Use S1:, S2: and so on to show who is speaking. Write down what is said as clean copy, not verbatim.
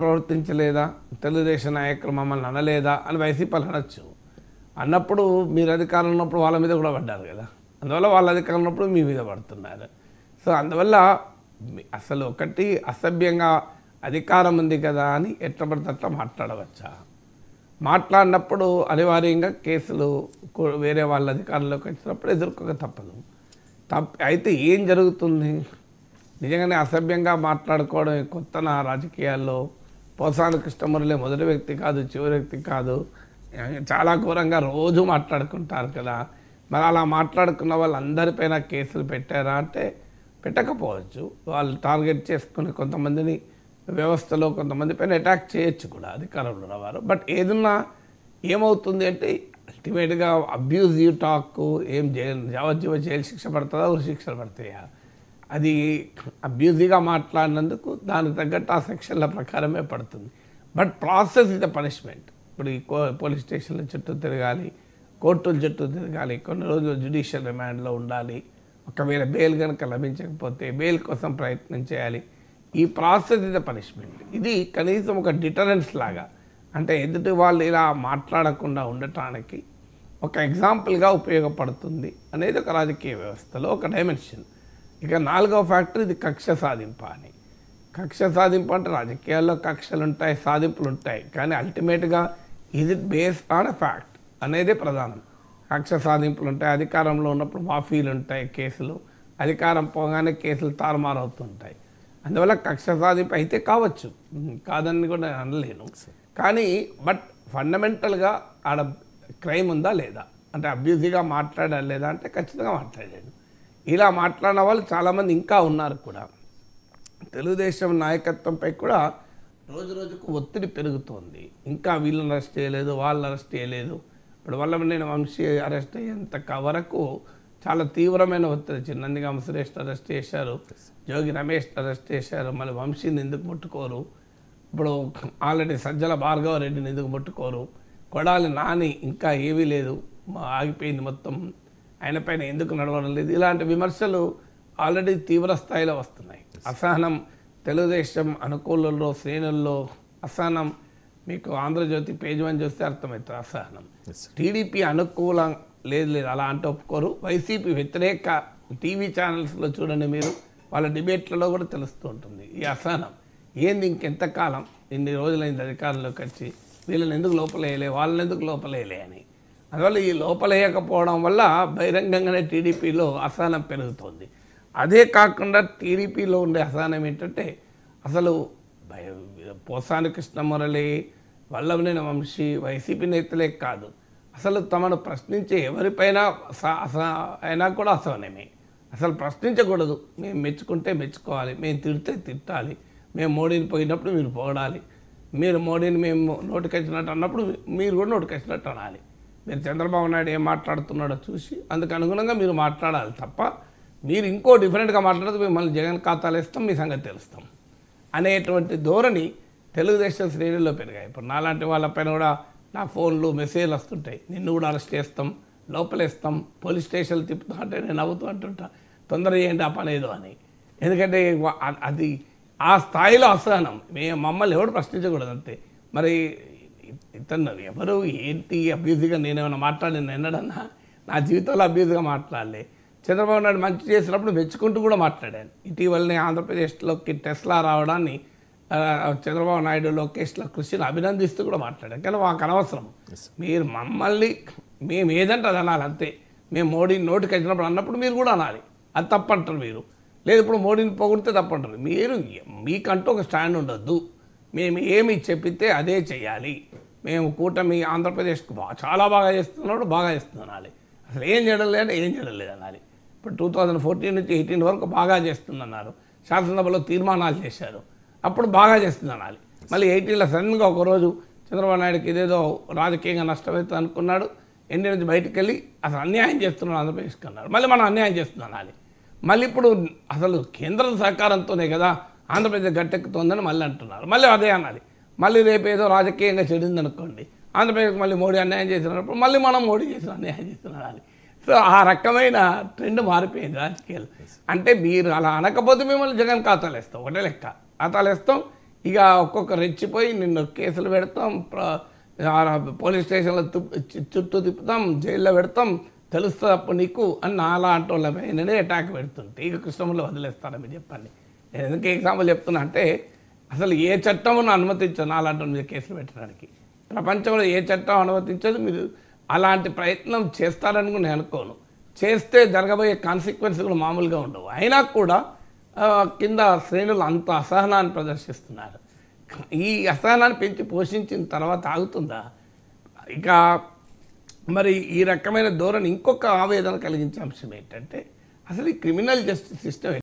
S1: ప్రవర్తించలేదా, తెలుగుదేశం నాయకులు మమ్మల్ని అనలేదా అని వైసీపీలు అనొచ్చు. అన్నప్పుడు మీరు అధికారంలో ఉన్నప్పుడు వాళ్ళ మీద కూడా పడ్డారు కదా. అందువల్ల వాళ్ళ అధికారంలో ఉన్నప్పుడు మీ మీద పడుతున్నారు. సో అందువల్ల అసలు ఒకటి అసభ్యంగా అధికారం ఉంది కదా అని ఎట్లా పడితే అట్లా మాట్లాడవచ్చా? మాట్లాడినప్పుడు అనివార్యంగా కేసులు వేరే వాళ్ళ అధికారంలోకి వచ్చినప్పుడు ఎదుర్కోక తప్పదు. అయితే ఏం జరుగుతుంది? నిజంగానే అసభ్యంగా మాట్లాడుకోవడం కొత్త నా రాజకీయాల్లో. పోసాని కృష్ణమురళి మొదటి వ్యక్తి కాదు, చివరి వ్యక్తి కాదు, చాలా ఘోరంగా రోజు మాట్లాడుకుంటారు కదా. మరి అలా మాట్లాడుకున్న వాళ్ళందరిపైన కేసులు పెట్టారా అంటే పెట్టకపోవచ్చు. వాళ్ళు టార్గెట్ చేసుకుని కొంతమందిని వ్యవస్థలో కొంతమంది పైన అటాక్ చేయొచ్చు కూడా అధికారంలో ఉన్నవారు. బట్ ఏదన్నా ఏమవుతుంది అంటే అల్టిమేట్గా అబ్యూజివ్ టాక్ ఏం యావజ్జీవ జైలు శిక్ష పడుతుందా, ఉరి శిక్షలు పడతాయా? అది అబ్యూజివ్గా మాట్లాడినందుకు దానికి తగ్గట్టు ఆ సెక్షన్ల ప్రకారమే పడుతుంది. But process is the punishment. ఇప్పుడు ఈ పోలీస్ స్టేషన్ల చుట్టూ తిరగాలి, కోర్టుల చుట్టూ తిరగాలి, కొన్ని రోజులు జ్యుడిషియల్ రిమాండ్లో ఉండాలి. ఒకవేళ బెయిల్ కనుక లభించకపోతే బెయిల్ కోసం ప్రయత్నం చేయాలి. ఈ ప్రాసెస్ ఇస్ ద పనిష్మెంట్. ఇది కనీసం ఒక డిటరెన్స్ లాగా, అంటే ఎదుటి వాళ్ళు ఇలా మాట్లాడకుండా ఉండటానికి ఒక ఎగ్జాంపుల్గా ఉపయోగపడుతుంది అనేది ఒక రాజకీయ వ్యవస్థలో ఒక డైమెన్షన్. ఇక నాలుగవ ఫ్యాక్టర్ ఇది కక్ష సాధింపు అని. కక్ష సాధింపు అంటే రాజకీయాల్లో కక్షలు ఉంటాయి, సాధింపులు ఉంటాయి, కానీ అల్టిమేట్గా ఇది బేస్డ్ ఆన్ ఎ ఫ్యాక్ట్ అనేదే ప్రధానం. కక్ష సాధింపులు ఉంటాయి, అధికారంలో ఉన్నప్పుడు మాఫీలు ఉంటాయి, కేసులు అధికారం పోగానే కేసులు తారుమారవుతుంటాయి. అందువల్ల కక్ష సాధింపు అయితే కావచ్చు, కాదని కూడా నేను అనలేను. కానీ బట్ ఫండమెంటల్గా ఆడ క్రైమ్ ఉందా లేదా, అంటే అబ్యూజివ్గా మాట్లాడాలి లేదా అంటే ఖచ్చితంగా మాట్లాడాడు. ఇలా మాట్లాడిన వాళ్ళు చాలామంది ఇంకా ఉన్నారు కూడా. తెలుగుదేశం నాయకత్వంపై కూడా రోజు రోజుకు ఒత్తిడి పెరుగుతోంది. ఇంకా వీళ్ళని అరెస్ట్ చేయలేదు, వాళ్ళని అరెస్ట్ చేయలేదు. ఇప్పుడు వల్లభనేని వంశీ అరెస్ట్ అయ్యేంత వరకు చాలా తీవ్రమైన ఒత్తిడి. చిన్నందిగామ సురేష్ అరెస్ట్ చేశారు, జోగి రమేష్ అరెస్ట్ చేశారు, మళ్ళీ వంశీని ఎందుకు ముట్టుకోరు? ఇప్పుడు ఆల్రెడీ సజ్జల భార్గవ రెడ్డిని ఎందుకు ముట్టుకోరు? కొడాలి నాని ఇంకా ఏమీ లేదు, ఆగిపోయింది మొత్తం, ఆయన పైన ఎందుకు నడవడం లేదు? ఇలాంటి విమర్శలు ఆల్రెడీ తీవ్ర స్థాయిలో వస్తున్నాయి. అసహనం తెలుగుదేశం అనుకూలంలో శ్రేణుల్లో అసహనం. మీకు ఆంధ్రజ్యోతి పేజ్ 1 చూస్తే అర్థమవుతుంది అసహనం. టీడీపీ అనుకూలం లేదు అలా అంటే ఒప్పుకోరు. వైసీపీ వ్యతిరేక టీవీ ఛానల్స్లో చూడండి మీరు, వాళ్ళ డిబేట్లలో కూడా తెలుస్తూ ఉంటుంది ఈ అసహనం. ఏంది ఇంకెంతకాలం, ఇన్ని రోజులైంది అధికారంలోకి వచ్చి, వీళ్ళని ఎందుకు లోపలేయలే, వాళ్ళని ఎందుకు లోపలేయలే అని. అందువల్ల ఈ లోపలేయకపోవడం వల్ల బహిరంగంగానే టీడీపీలో అసహనం పెరుగుతోంది. అదే కాకుండా టీడీపీలో ఉండే అసహనం ఏంటంటే అసలు పోసాని కృష్ణమురళి, వల్లభనేని వంశీ, వైసీపీ నేతలే కాదు, అసలు తమను ప్రశ్నించే ఎవరిపైనా అయినా కూడా అసహనమే. అసలు ప్రశ్నించకూడదు. మేము మెచ్చుకుంటే మెచ్చుకోవాలి, మేము తిడితే తిట్టాలి, మేము మోడీని పోయినప్పుడు మీరు పొగడాలి, మీరు మోడీని మేము నోటికొచ్చినట్టు అన్నప్పుడు మీరు కూడా నోటికొచ్చినట్టు అనాలి. మీరు చంద్రబాబు నాయుడు ఏం మాట్లాడుతున్నాడో చూసి అందుకు అనుగుణంగా మీరు మాట్లాడాలి తప్ప మీరు ఇంకో డిఫరెంట్గా మాట్లాడితే మిమ్మల్ని జగన్ ఖాతాలు వేస్తాం, మీ సంగతి తెలుస్తాం అనేటువంటి ధోరణి తెలుగుదేశం శ్రేణుల్లో పెరిగాయి. ఇప్పుడు నాలాంటి వాళ్ళపైన కూడా నా ఫోన్లు మెసేజ్లు వస్తుంటాయి, నిన్ను కూడా అరెస్ట్ చేస్తాం, లోపలేస్తాం, పోలీస్ స్టేషన్లు తిప్పుతాం అంటే నేను నవ్వుతూ అంటుంటా, తొందర చేయండి ఆ పని ఏదో అని. ఎందుకంటే అది ఆ స్థాయిలో అసహనం. మమ్మల్ని ఎవరు ప్రశ్నించకూడదు అంతే. మరి ఇతను ఎవరు ఏంటి అబ్యూజ్గా నేనేమైనా మాట్లాడిన ఎన్నడన్నా నా జీవితంలో అబ్యూజ్గా మాట్లాడలే. చంద్రబాబు నాయుడు మంచి చేసినప్పుడు మెచ్చుకుంటూ కూడా మాట్లాడాను. ఇటీవలనే ఆంధ్రప్రదేశ్లోకి టెస్లా రావడాన్ని చంద్రబాబు నాయుడు లోకేష్ల కృషిని అభినందిస్తూ కూడా మాట్లాడాను. కానీ మాకు అనవసరం, మీరు మమ్మల్ని మేము ఏదంటే అది అనాలి అంతే. మేము మోడీని నోటికి వచ్చినప్పుడు అన్నప్పుడు మీరు కూడా అనాలి, అది తప్పంటారు మీరు. లేదు ఇప్పుడు మోడీని పొగిడితే తప్పంటారు మీరు. మీకంటూ ఒక స్టాండ్ ఉండొద్దు, మేము ఏమి చెప్పితే అదే చేయాలి. మేము కూటమి ఆంధ్రప్రదేశ్కి చాలా బాగా చేస్తున్నప్పుడు బాగా చేస్తున్నాలి, అసలు ఏం చేయడం లేదంటే ఏం చేయడం లేదనాలి. ఇప్పుడు 2014 నుంచి 18 వరకు బాగా చేస్తుందన్నారు, శాసనసభలో తీర్మానాలు చేశారు, అప్పుడు బాగా చేస్తుందనాలి. మళ్ళీ 18లో సడన్గా ఒకరోజు చంద్రబాబు నాయుడుకి ఇదేదో రాజకీయంగా నష్టమవుతుంది అనుకున్నాడు, ఎన్డీ నుంచి బయటకు వెళ్ళి అసలు అన్యాయం చేస్తున్నాడు ఆంధ్రప్రదేశ్కి అన్నారు. మళ్ళీ మనం అన్యాయం చేస్తుందనాలి. మళ్ళీ ఇప్పుడు అసలు కేంద్ర సహకారంతోనే కదా ఆంధ్రప్రదేశ్ గట్టెక్కుతోందని మళ్ళీ అంటున్నారు, మళ్ళీ అదే అనాలి. మళ్ళీ రేపు ఏదో రాజకీయంగా చెడింది అనుకోండి, ఆంధ్రప్రదేశ్కి మళ్ళీ మోడీ అన్యాయం చేసినప్పుడు మళ్ళీ మనం మోడీ చేసిన అన్యాయం చేస్తున్నాడు. సో ఆ రకమైన ట్రెండ్ మారిపోయింది రాజకీయాలు. అంటే మీరు అలా అనకపోతే మిమ్మల్ని జగన్ ఖాతాలు వేస్తాం, ఒకటే లెక్క ఖాతాలు వేస్తాం. ఇక ఒక్కొక్క రెచ్చిపోయి నిన్ను కేసులు పెడతాం, పోలీస్ స్టేషన్లో చుట్టూ తిప్పుతాం, జైల్లో పెడతాం, తెలుస్తుంది అప్పుడు నీకు అని నాలా అంటే వాళ్ళ పైననే అటాక్ పెడుతుంటే ఇక కృష్ణములో వదిలేస్తారా మీరు చెప్పండి. నేను ఎందుకు ఎగ్జాంపుల్ చెప్తున్నా అంటే అసలు ఏ చట్టమును అనుమతించదు అలాంటి మీద కేసులు పెట్టడానికి. ప్రపంచంలో ఏ చట్టం అనుమతించదు. మీరు అలాంటి ప్రయత్నం చేస్తారని కూడా నేను అనుకోను. చేస్తే జరగబోయే కాన్సిక్వెన్స్ కూడా మామూలుగా ఉండవు. అయినా కూడా కింద శ్రేణులు అంత అసహనాన్ని ప్రదర్శిస్తున్నారు. ఈ అసహనాన్ని పెంచి పోషించిన తర్వాత ఆగుతుందా? ఇక మరి ఈ రకమైన ధోరణి ఇంకొక ఆవేదన కలిగించే అంశం ఏంటంటే అసలు ఈ క్రిమినల్ జస్టిస్ సిస్టమ్